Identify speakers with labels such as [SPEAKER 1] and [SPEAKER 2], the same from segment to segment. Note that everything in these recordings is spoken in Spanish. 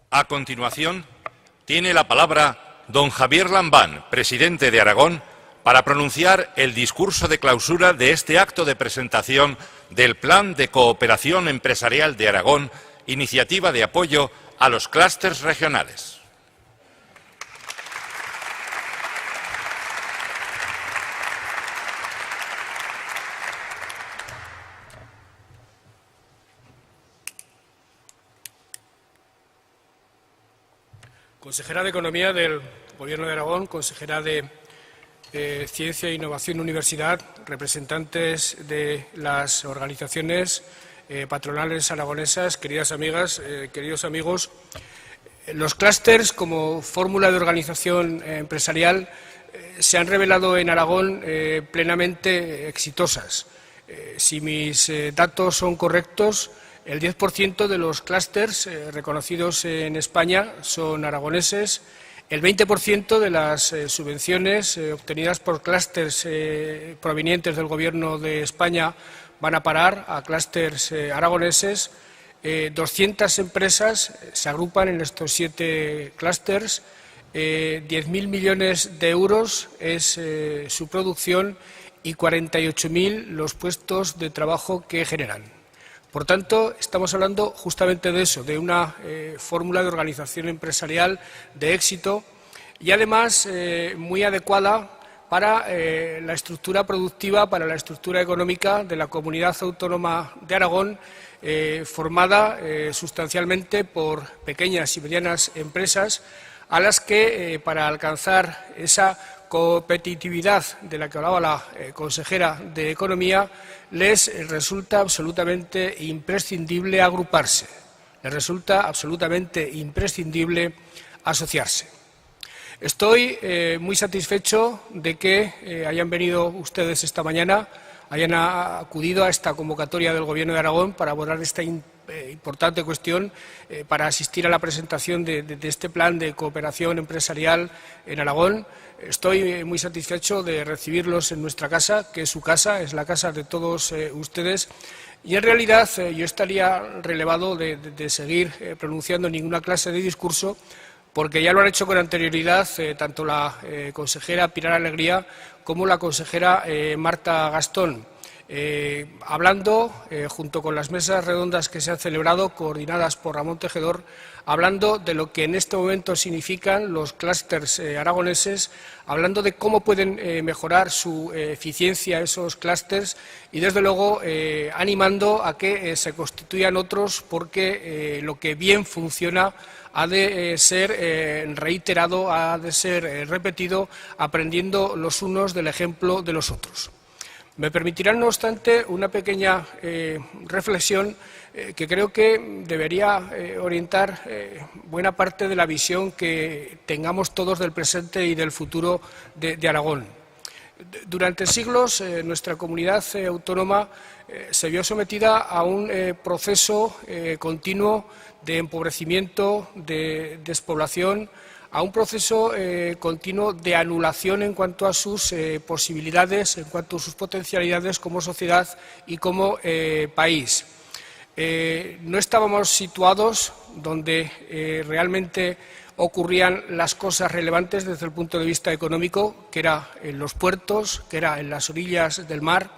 [SPEAKER 1] A continuación, tiene la palabra don Javier Lambán, presidente de Aragón, para pronunciar el discurso de clausura de este acto de presentación del Plan de Cooperación Empresarial de Aragón, iniciativa de apoyo a los clústeres regionales.
[SPEAKER 2] Consejera de Economía del Gobierno de Aragón, consejera de Ciencia, Innovación y Universidad, representantes de las organizaciones patronales aragonesas, queridas amigas, queridos amigos. Los clústeres, como fórmula de organización empresarial, se han revelado en Aragón plenamente exitosas. Si mis datos son correctos, el 10% de los clústeres reconocidos en España son aragoneses. El 20% de las subvenciones obtenidas por clústeres provenientes del Gobierno de España van a parar a clústeres aragoneses. 200 empresas se agrupan en estos 7 clústeres. 10.000 millones de euros es su producción y 48.000 los puestos de trabajo que generan. Por tanto, estamos hablando justamente de eso, de una fórmula de organización empresarial de éxito y, además, muy adecuada para la estructura productiva, para la estructura económica de la Comunidad Autónoma de Aragón, formada sustancialmente por pequeñas y medianas empresas a las que, para alcanzar esa competitividad de la que hablaba la consejera de Economía, les resulta absolutamente imprescindible agruparse, les resulta absolutamente imprescindible asociarse. Estoy muy satisfecho de que hayan venido ustedes esta mañana, hayan acudido a esta convocatoria del Gobierno de Aragón para abordar esta importante cuestión, para asistir a la presentación de este plan de cooperación empresarial en Aragón. Estoy muy satisfecho de recibirlos en nuestra casa, que es su casa, es la casa de todos ustedes. Y, en realidad, yo estaría relevado de seguir pronunciando ninguna clase de discurso, porque ya lo han hecho con anterioridad tanto la consejera Pilar Alegría como la consejera Marta Gastón, hablando, junto con las mesas redondas que se han celebrado, coordinadas por Ramón Tejedor, hablando de lo que en este momento significan los clústeres aragoneses, hablando de cómo pueden mejorar su eficiencia esos clústeres y, desde luego, animando a que se constituyan otros, porque lo que bien funciona ha de ser reiterado, ha de ser repetido, aprendiendo los unos del ejemplo de los otros. Me permitirán, no obstante, una pequeña reflexión que creo que debería orientar buena parte de la visión que tengamos todos del presente y del futuro de Aragón. Durante siglos, nuestra comunidad autónoma se vio sometida a un proceso continuo de empobrecimiento, de despoblación, a un proceso continuo de anulación en cuanto a sus posibilidades, en cuanto a sus potencialidades como sociedad y como país. No estábamos situados donde realmente ocurrían las cosas relevantes desde el punto de vista económico, que era en los puertos, que era en las orillas del mar,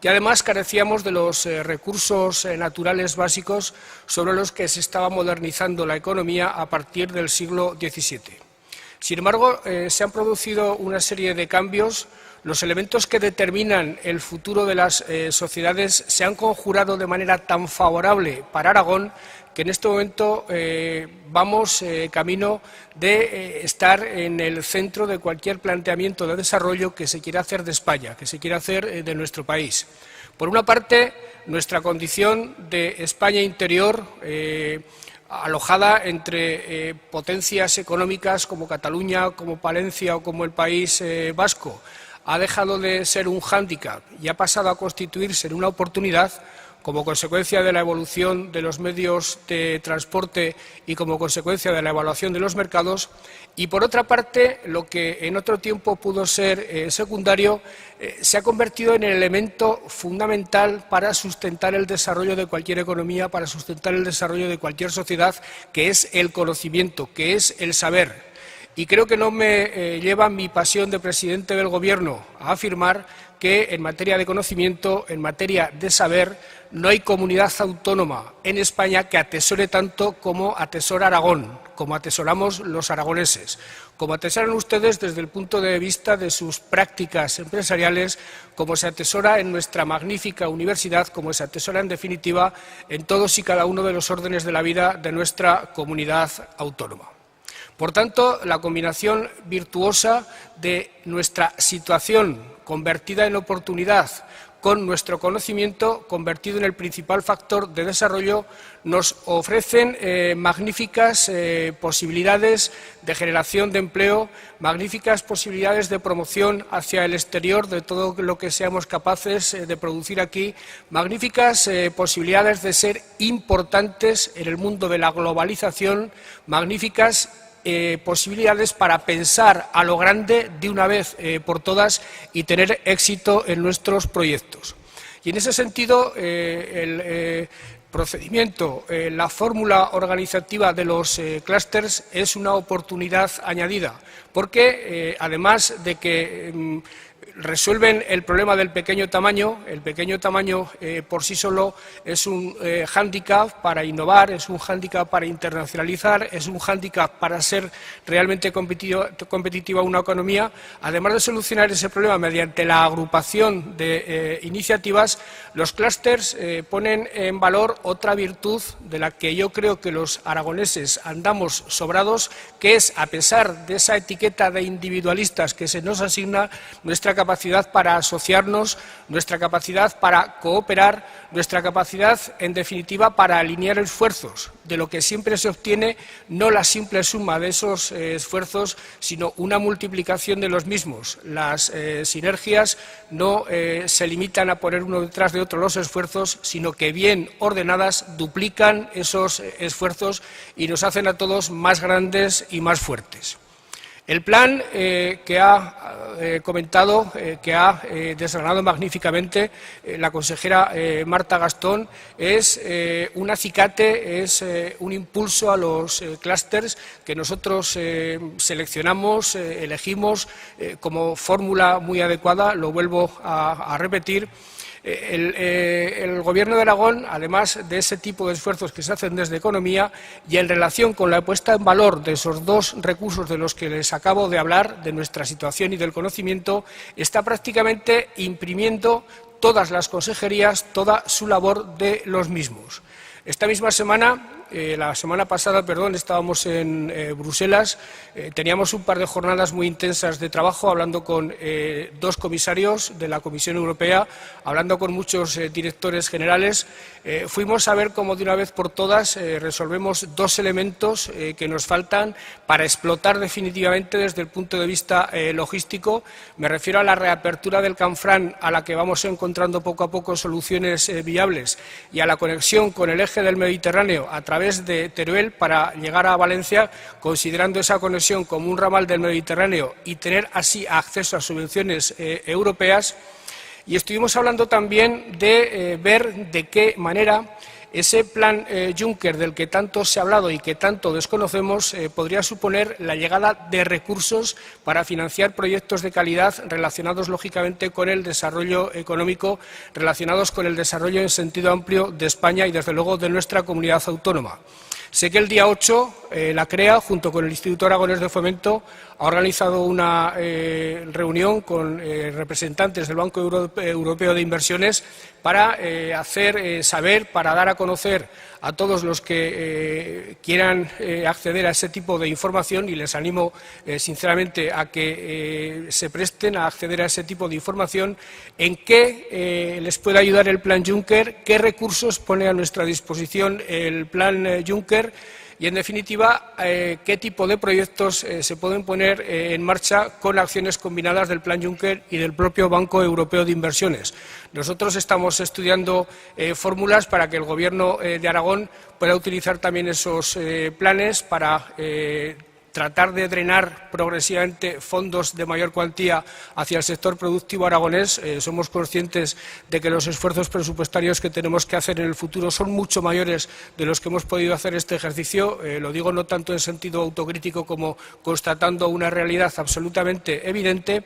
[SPEAKER 2] y además carecíamos de los recursos naturales básicos sobre los que se estaba modernizando la economía a partir del siglo XVII. Sin embargo, se han producido una serie de cambios. Los elementos que determinan el futuro de las sociedades se han conjurado de manera tan favorable para Aragón que en este momento vamos camino de estar en el centro de cualquier planteamiento de desarrollo que se quiera hacer de España, que se quiera hacer de nuestro país. Por una parte, nuestra condición de España interior, alojada entre potencias económicas como Cataluña, como Palencia o como el País Vasco, ha dejado de ser un hándicap y ha pasado a constituirse en una oportunidad, como consecuencia de la evolución de los medios de transporte y como consecuencia de la evaluación de los mercados, y por otra parte, lo que en otro tiempo pudo ser secundario, se ha convertido en el elemento fundamental para sustentar el desarrollo de cualquier economía, para sustentar el desarrollo de cualquier sociedad, que es el conocimiento, que es el saber. Y creo que no me lleva mi pasión de presidente del Gobierno a afirmar que en materia de conocimiento, en materia de saber, no hay comunidad autónoma en España que atesore tanto como atesora Aragón, como atesoramos los aragoneses, como atesoran ustedes desde el punto de vista de sus prácticas empresariales, como se atesora en nuestra magnífica universidad, como se atesora en definitiva en todos y cada uno de los órdenes de la vida de nuestra comunidad autónoma. Por tanto, la combinación virtuosa de nuestra situación convertida en oportunidad con nuestro conocimiento convertido en el principal factor de desarrollo nos ofrecen magníficas posibilidades de generación de empleo, magníficas posibilidades de promoción hacia el exterior de todo lo que seamos capaces de producir aquí, magníficas posibilidades de ser importantes en el mundo de la globalización, magníficas posibilidades para pensar a lo grande de una vez por todas y tener éxito en nuestros proyectos. Y en ese sentido, el procedimiento, la fórmula organizativa de los clústeres es una oportunidad añadida, porque además de que resuelven el problema del pequeño tamaño. El pequeño tamaño por sí solo es un hándicap para innovar, es un hándicap para internacionalizar, es un hándicap para ser realmente competitiva una economía. Además de solucionar ese problema mediante la agrupación de iniciativas, los clústeres ponen en valor otra virtud de la que yo creo que los aragoneses andamos sobrados, que es, a pesar de esa etiqueta de individualistas que se nos asigna, nuestra capacidad para asociarnos, nuestra capacidad para cooperar, nuestra capacidad, en definitiva, para alinear esfuerzos. De lo que siempre se obtiene no la simple suma de esos esfuerzos, sino una multiplicación de los mismos. Las sinergias no se limitan a poner uno detrás de otro los esfuerzos, sino que bien ordenadas duplican esos esfuerzos y nos hacen a todos más grandes y más fuertes. El plan que ha comentado, que ha desgranado magníficamente la consejera Marta Gastón, es un acicate, es un impulso a los clústeres que nosotros seleccionamos, elegimos como fórmula muy adecuada, lo vuelvo a repetir. El Gobierno de Aragón, además de ese tipo de esfuerzos que se hacen desde Economía y en relación con la puesta en valor de esos dos recursos de los que les acabo de hablar, de nuestra situación y del conocimiento, está prácticamente imprimiendo todas las consejerías, toda su labor de los mismos. Esta misma semana, la semana pasada, estábamos en Bruselas, teníamos un par de jornadas muy intensas de trabajo, hablando con dos comisarios de la Comisión Europea, hablando con muchos directores generales. Fuimos a ver cómo de una vez por todas resolvemos dos elementos que nos faltan para explotar definitivamente desde el punto de vista logístico. Me refiero a la reapertura del Canfranc, a la que vamos encontrando poco a poco soluciones viables, y a la conexión con el eje del Mediterráneo a través de Teruel para llegar a Valencia, considerando esa conexión como un ramal del Mediterráneo y tener así acceso a subvenciones europeas. Y estuvimos hablando también de ver de qué manera ese plan Juncker, del que tanto se ha hablado y que tanto desconocemos, podría suponer la llegada de recursos para financiar proyectos de calidad relacionados, lógicamente, con el desarrollo económico, relacionados con el desarrollo en sentido amplio de España y, desde luego, de nuestra comunidad autónoma. Sé que el día 8 la CREA, junto con el Instituto Aragonés de Fomento, ha organizado una reunión con representantes del Banco Europeo de Inversiones para hacer saber, para dar a conocer a todos los que quieran acceder a ese tipo de información, y les animo sinceramente a que se presten a acceder a ese tipo de información, en qué les puede ayudar el plan Juncker, qué recursos pone a nuestra disposición el plan Juncker y, en definitiva, qué tipo de proyectos se pueden poner en marcha con acciones combinadas del Plan Juncker y del propio Banco Europeo de Inversiones. Nosotros estamos estudiando fórmulas para que el Gobierno de Aragón pueda utilizar también esos planes para tratar de drenar progresivamente fondos de mayor cuantía hacia el sector productivo aragonés. Somos conscientes de que los esfuerzos presupuestarios que tenemos que hacer en el futuro son mucho mayores de los que hemos podido hacer este ejercicio. Lo digo no tanto en sentido autocrítico como constatando una realidad absolutamente evidente.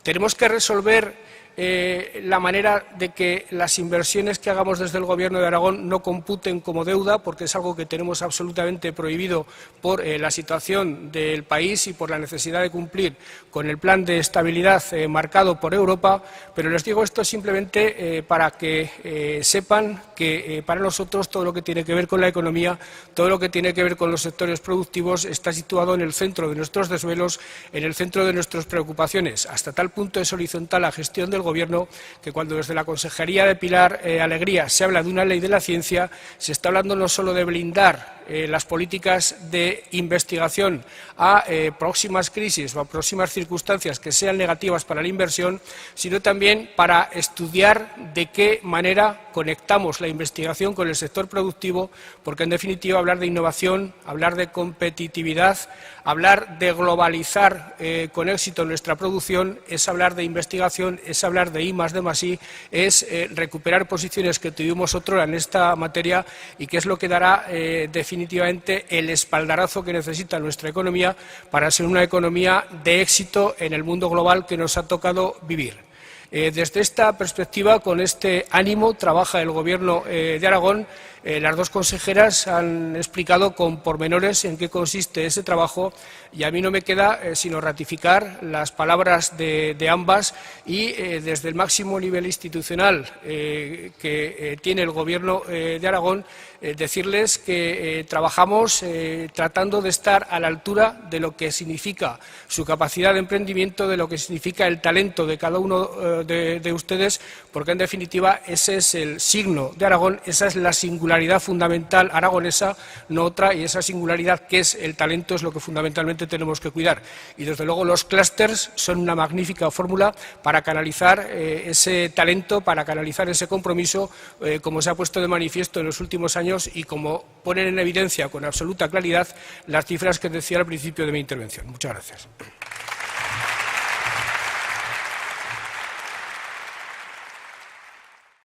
[SPEAKER 2] Tenemos que resolver la manera de que las inversiones que hagamos desde el Gobierno de Aragón no computen como deuda, porque es algo que tenemos absolutamente prohibido por la situación del país y por la necesidad de cumplir con el plan de estabilidad marcado por Europa. Pero les digo esto simplemente para que sepan que para nosotros todo lo que tiene que ver con la economía, todo lo que tiene que ver con los sectores productivos está situado en el centro de nuestros desvelos, en el centro de nuestras preocupaciones. Hasta tal punto es horizontal la gestión del Gobierno que cuando desde la Consejería de Pilar Alegría se habla de una ley de la ciencia, se está hablando no solo de blindar las políticas de investigación a próximas crisis o a próximas circunstancias que sean negativas para la inversión, sino también para estudiar de qué manera conectamos la investigación con el sector productivo, porque en definitiva hablar de innovación, hablar de competitividad, hablar de globalizar con éxito nuestra producción es hablar de investigación, es hablar de I+D+I, es recuperar posiciones que tuvimos otrora en esta materia y que es lo que dará definitivamente el espaldarazo que necesita nuestra economía para ser una economía de éxito en el mundo global que nos ha tocado vivir. Desde esta perspectiva, con este ánimo, trabaja el Gobierno de Aragón. Las dos consejeras han explicado con pormenores en qué consiste ese trabajo y a mí no me queda sino ratificar las palabras de ambas y desde el máximo nivel institucional que tiene el Gobierno de Aragón decirles que trabajamos tratando de estar a la altura de lo que significa su capacidad de emprendimiento, de lo que significa el talento de cada uno de ustedes, porque en definitiva ese es el signo de Aragón, esa es la singularidad fundamental aragonesa, no otra, y esa singularidad que es el talento es lo que fundamentalmente tenemos que cuidar. Y desde luego los clústeres son una magnífica fórmula para canalizar ese talento, para canalizar ese compromiso, como se ha puesto de manifiesto en los últimos años y como ponen en evidencia con absoluta claridad las cifras que decía al principio de mi intervención. Muchas gracias.